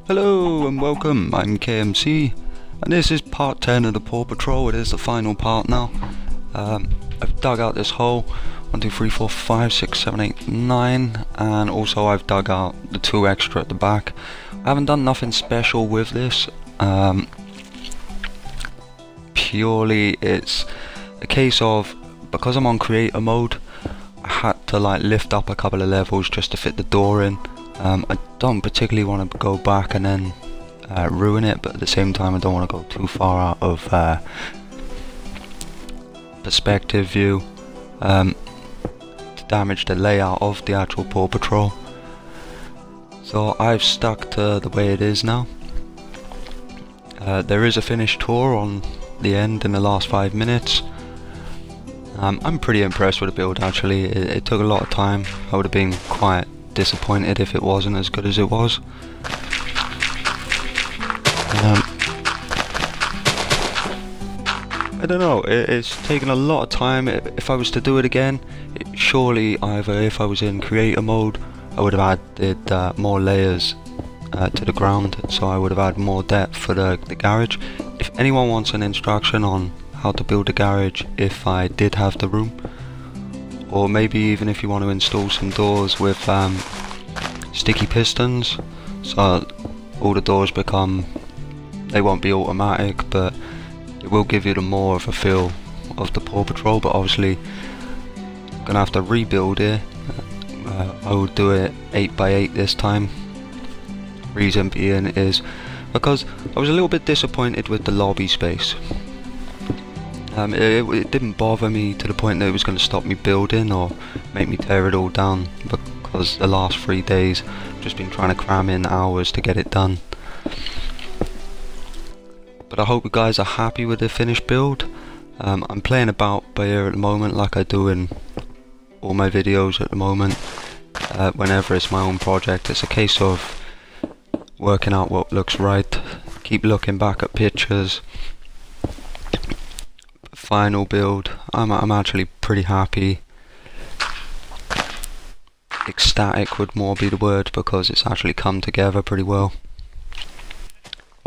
Hello and welcome, I'm KMC, and this is part 10 of the Paw Patrol. It is the final part now. I've dug out this hole, 1, 2, 3, 4, 5, 6, 7, 8, 9, and also I've dug out the 2 extra at the back. I haven't done nothing special with this, purely it's a case of, because I'm on creator mode, I had to lift up a couple of levels just to fit the door in. I don't particularly want to go back and then ruin it, but at the same time I don't want to go too far out of perspective view to damage the layout of the actual Paw Patrol. So I've stuck to the way it is now. There is a finished tour on the end in the last 5 minutes. I'm pretty impressed with the build actually. It took a lot of time. I would have been quite disappointed if it wasn't as good as it was. I don't know, it's taken a lot of time. If I was to do it again, surely either if I was in creator mode I would have added more layers to the ground, so I would have had more depth for the garage. If anyone wants an instruction on how to build a garage if I did have the room, or maybe even if you want to install some doors with sticky pistons, so all the doors they won't be automatic, but it will give you more of a feel of the Paw Patrol. But obviously I'm gonna have to rebuild it. I will do it 8x8 this time. Reason being is because I was a little bit disappointed with the lobby space. It didn't bother me to the point that it was going to stop me building or make me tear it all down, because the last 3 days I've just been trying to cram in hours to get it done. But I hope you guys are happy with the finished build. I'm playing about by ear at the moment, like I do in all my videos at the moment. Whenever it's my own project, it's a case of working out what looks right, keep looking back at pictures. Final build, I'm actually pretty happy. Ecstatic would more be the word, because it's actually come together pretty well.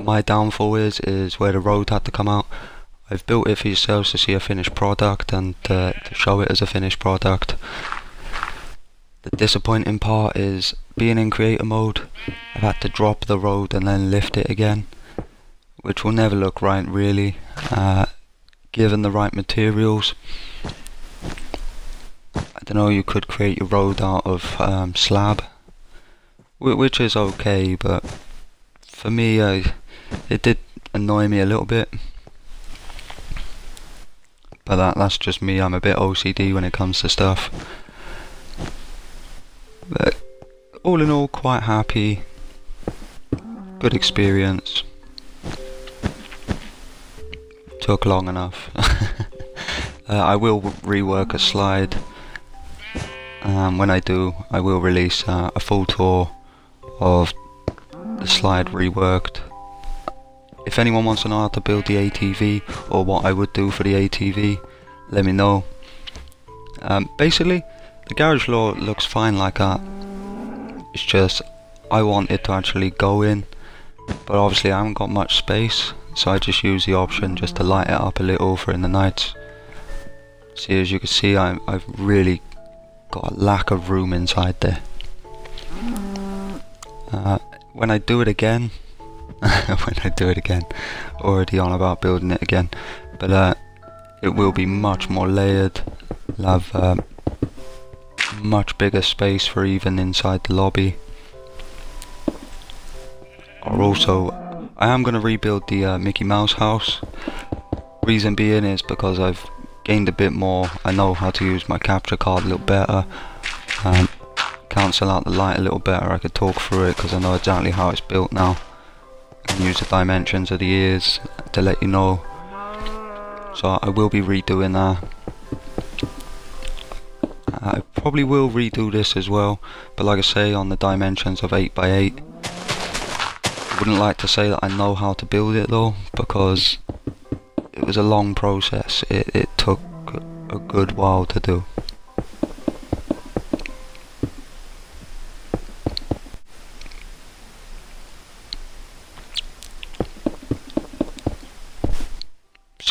My downfall is where the road had to come out. I've built it for yourselves to see a finished product and to show it as a finished product. The disappointing part is being in creator mode, I've had to drop the road and then lift it again, which will never look right really. Given the right materials, I don't know, you could create your road out of slab, which is okay, but for me it did annoy me a little bit. But that's just me, I'm a bit OCD when it comes to stuff. But all in all, quite happy, good experience. Took long enough. I will rework a slide. When I do, I will release a full tour of the slide reworked. If anyone wants to know how to build the ATV or what I would do for the ATV, let me know. Basically, the garage door looks fine like that. It's just I want it to actually go in, but obviously I haven't got much space, so I just use the option just to light it up a little for in the nights. See, as you can see, I've really got a lack of room inside there. When I do it again, already on about building it again, but it will be much more layered. I'll have much bigger space for even inside the lobby. I am going to rebuild the Mickey Mouse house. Reason being is because I've gained a bit more. I know how to use my capture card a little better, cancel out the light a little better. I could talk through it because I know exactly how it's built now. I can use the dimensions of the ears to let you know. So I will be redoing that. I probably will redo this as well, but like I say, on the dimensions of 8x8. I wouldn't like to say that I know how to build it though, because it was a long process. It took a good while to do.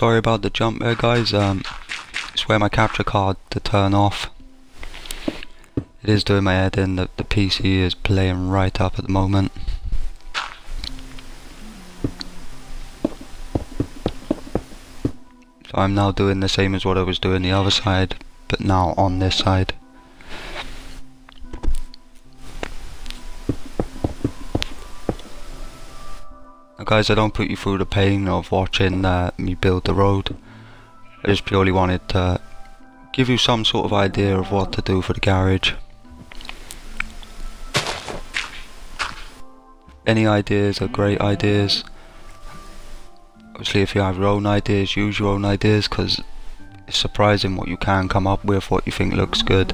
sorry about the jump there, guys. It's where my capture card to turn off. It is doing my head in. The PC is playing right up at the moment. So I'm now doing the same as what I was doing the other side, but now on this side. Now guys, I don't put you through the pain of watching me build the road. I just purely wanted to give you some sort of idea of what to do for the garage. Any ideas are great ideas. Obviously if you have your own ideas, use your own ideas, because it's surprising what you can come up with, what you think looks good.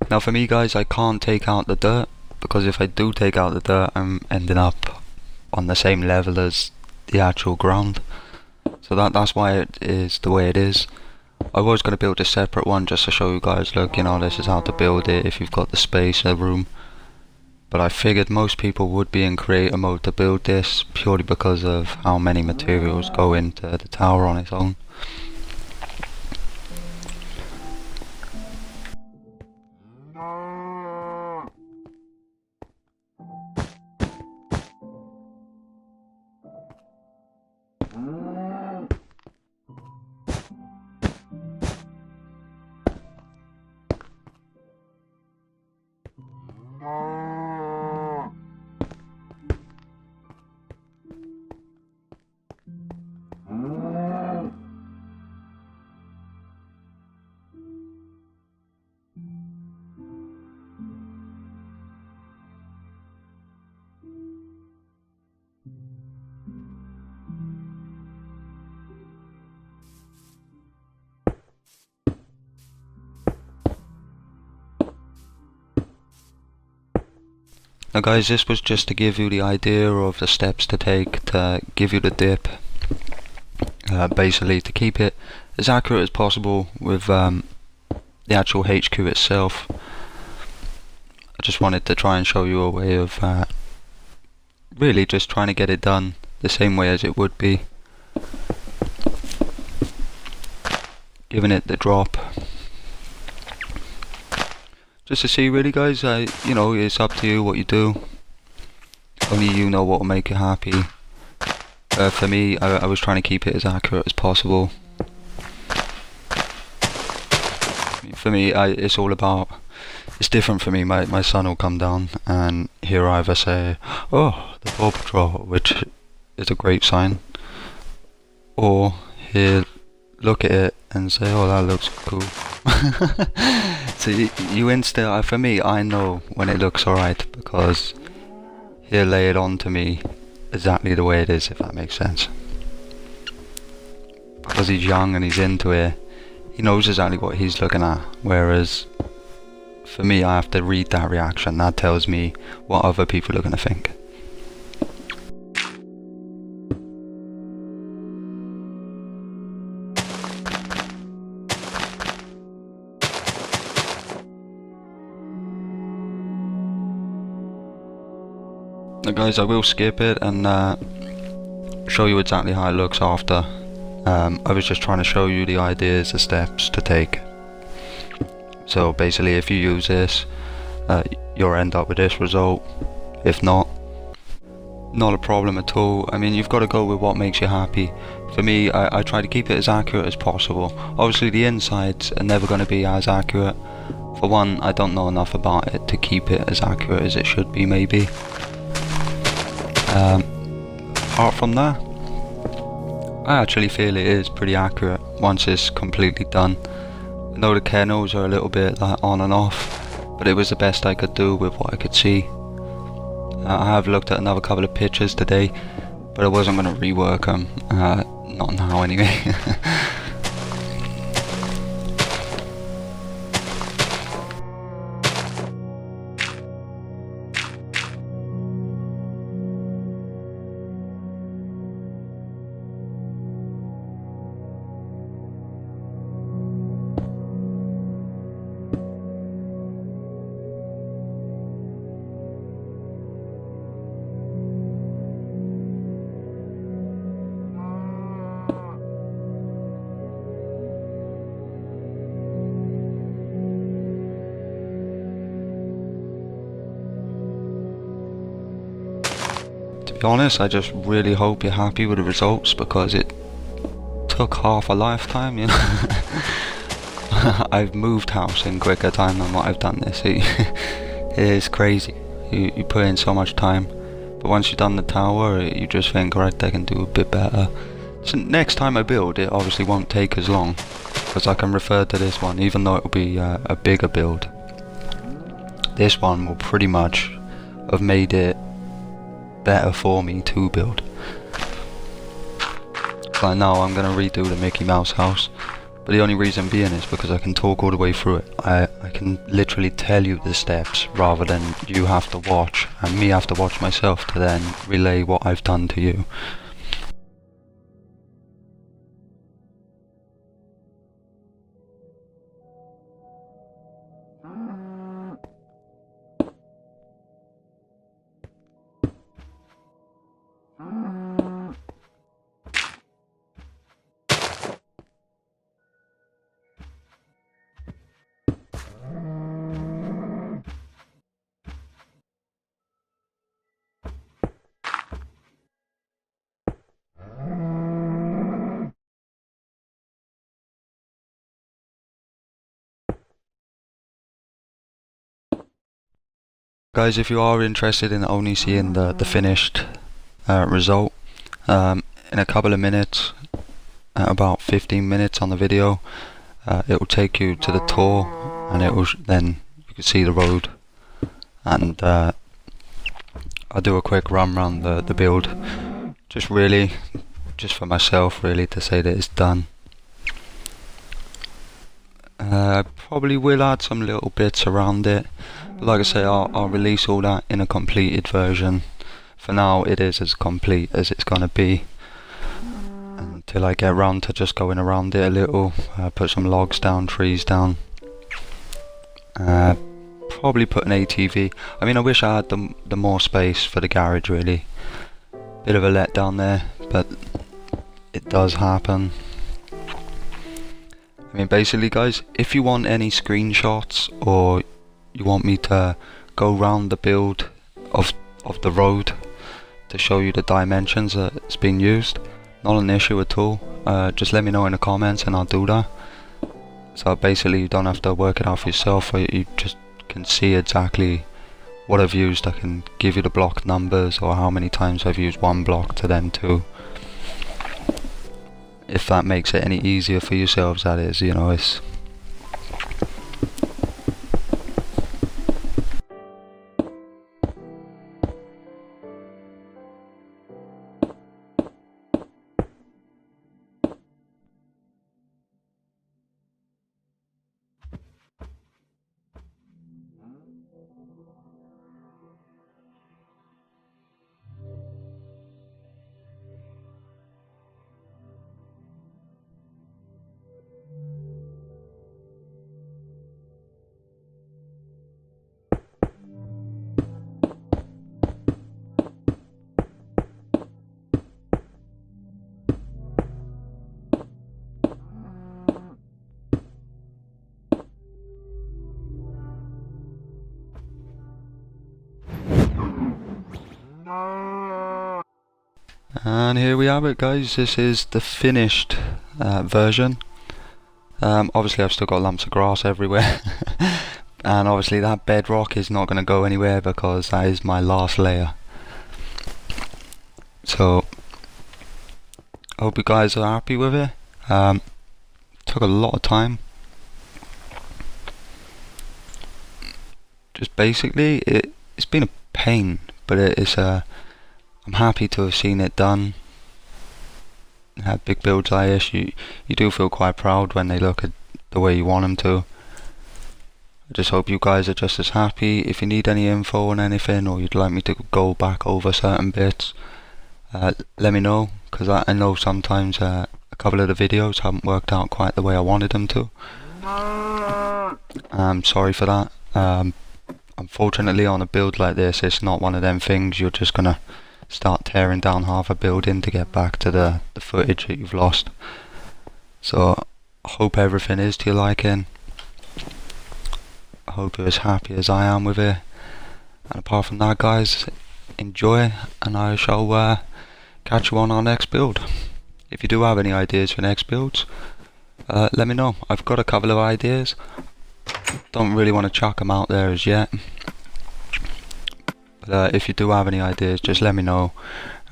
Now for me guys, I can't take out the dirt, because if I do take out the dirt, I'm ending up on the same level as the actual ground. So that's why it is the way it is. I was going to build a separate one just to show you guys, look, you know, this is how to build it if you've got the space and the room. But I figured most people would be in creator mode to build this, purely because of how many materials go into the tower on its own. Now guys, this was just to give you the idea of the steps to take to give you the dip. Basically to keep it as accurate as possible with the actual HQ itself. I just wanted to try and show you a way of really just trying to get it done the same way as it would be. Giving it the drop. Just to see really guys, you know, it's up to you what you do. Only you know what will make you happy. For me, I was trying to keep it as accurate as possible. For me, it's all about, it's different for me. My son will come down and he'll either say, oh, the Paw Patrol, which is a great sign. Or he'll look at it and say, oh, that looks cool. So you instill, for me, I know when it looks alright, because he'll lay it on to me exactly the way it is, if that makes sense. Because he's young and he's into it, he knows exactly what he's looking at, whereas for me, I have to read that reaction. That tells me what other people are going to think. Now guys, I will skip it and show you exactly how it looks after. I was just trying to show you the ideas, the steps to take. So basically if you use this, you'll end up with this result. If not, not a problem at all. I mean, you've got to go with what makes you happy. For me, I try to keep it as accurate as possible. Obviously, the insides are never going to be as accurate. For one, I don't know enough about it to keep it as accurate as it should be, maybe. Apart from that, I actually feel it is pretty accurate once it's completely done. I know the kennels are a little bit like on and off, but it was the best I could do with what I could see. I have looked at another couple of pictures today, but I wasn't going to rework them. Not now anyway. To be honest, I just really hope you're happy with the results, because it took half a lifetime, you know. I've moved house in quicker time than what I've done this. It is crazy. You put in so much time, but once you've done the tower, you just think, right, I can do a bit better. So next time I build, it obviously won't take as long, because I can refer to this one, even though it will be a bigger build. This one will pretty much have made it better for me to build. Like now I'm going to redo the Mickey Mouse house, but the only reason being is because I can talk all the way through it. I can literally tell you the steps rather than you have to watch and me have to watch myself to then relay what I've done to you. Guys, if you are interested in only seeing the finished result, in a couple of minutes, about 15 minutes on the video, it will take you to the tour, and it will then you can see the road, and I'll do a quick run around the build, just for myself, really, to say that it's done. I probably will add some little bits around it, but like I say, I'll release all that in a completed version. For now, it is as complete as it's gonna be, until I get around to just going around it a little, put some logs down, trees down, probably put an ATV. I mean, I wish I had the more space for the garage, really. Bit of a letdown there, but it does happen. I mean, basically, guys, if you want any screenshots, or you want me to go round the build of the road to show you the dimensions that's been used, not an issue at all. Just let me know in the comments and I'll do that. So basically you don't have to work it out for yourself, or you just can see exactly what I've used. I can give you the block numbers, or how many times I've used one block to then two. If that makes it any easier for yourselves, that is, you know, it's... And here we have it, guys. This is the finished version. Obviously I've still got lumps of grass everywhere. And obviously that bedrock is not going to go anywhere because that is my last layer. So I hope you guys are happy with it. Took a lot of time. Just basically it's been a pain, but I'm happy to have seen it done. Had big builds like this, you do feel quite proud when they look at the way you want them to. I just hope you guys are just as happy. If you need any info on anything, or you'd like me to go back over certain bits, let me know, because I know sometimes a couple of the videos haven't worked out quite the way I wanted them to. I'm sorry for that. Unfortunately on a build like this, it's not one of them things you're just gonna start tearing down half a building to get back to the footage that you've lost. So I hope everything is to your liking. I hope you're as happy as I am with it. And apart from that, guys, enjoy, and I shall catch you on our next build. If you do have any ideas for next builds, let me know. I've got a couple of ideas. Don't really want to chuck them out there as yet. But if you do have any ideas, just let me know,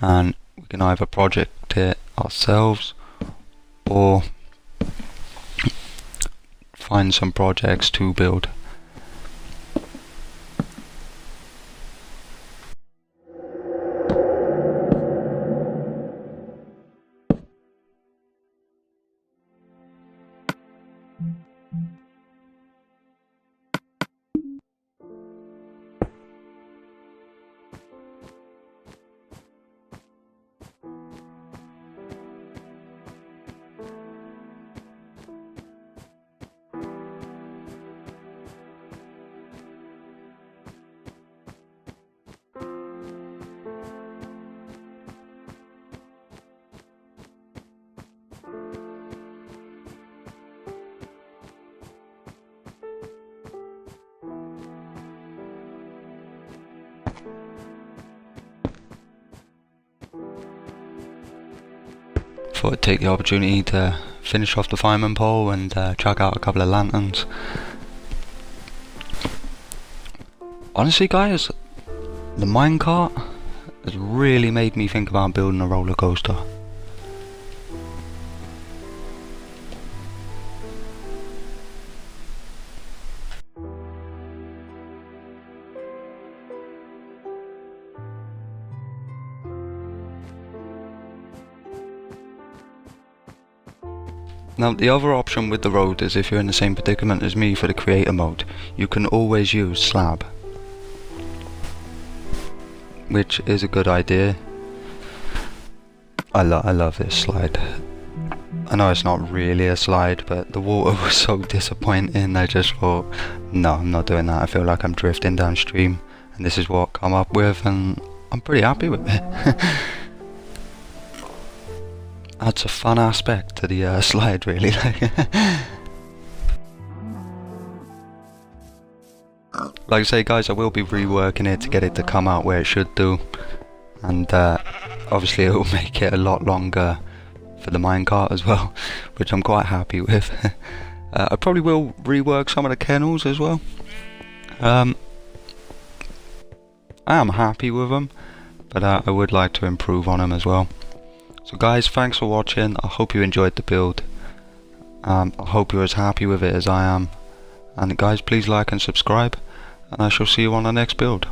and we can either project it ourselves or find some projects to build. Thought I'd take the opportunity to finish off the fireman pole and chuck out a couple of lanterns. Honestly, guys, the minecart has really made me think about building a roller coaster. Now the other option with the road is, if you're in the same predicament as me for the creator mode, you can always use slab, which is a good idea. I love this slide. I know it's not really a slide, but the water was so disappointing. I just thought, no, I'm not doing that. I feel like I'm drifting downstream, and this is what I come up with, and I'm pretty happy with it. Adds a fun aspect to the slide, really. Like I say, guys, I will be reworking it to get it to come out where it should do, and obviously it will make it a lot longer for the minecart as well, which I'm quite happy with. I probably will rework some of the kennels as well. I am happy with them, but I would like to improve on them as well. So guys, thanks for watching. I hope you enjoyed the build. I hope you're as happy with it as I am. And guys, please like and subscribe, and I shall see you on the next build.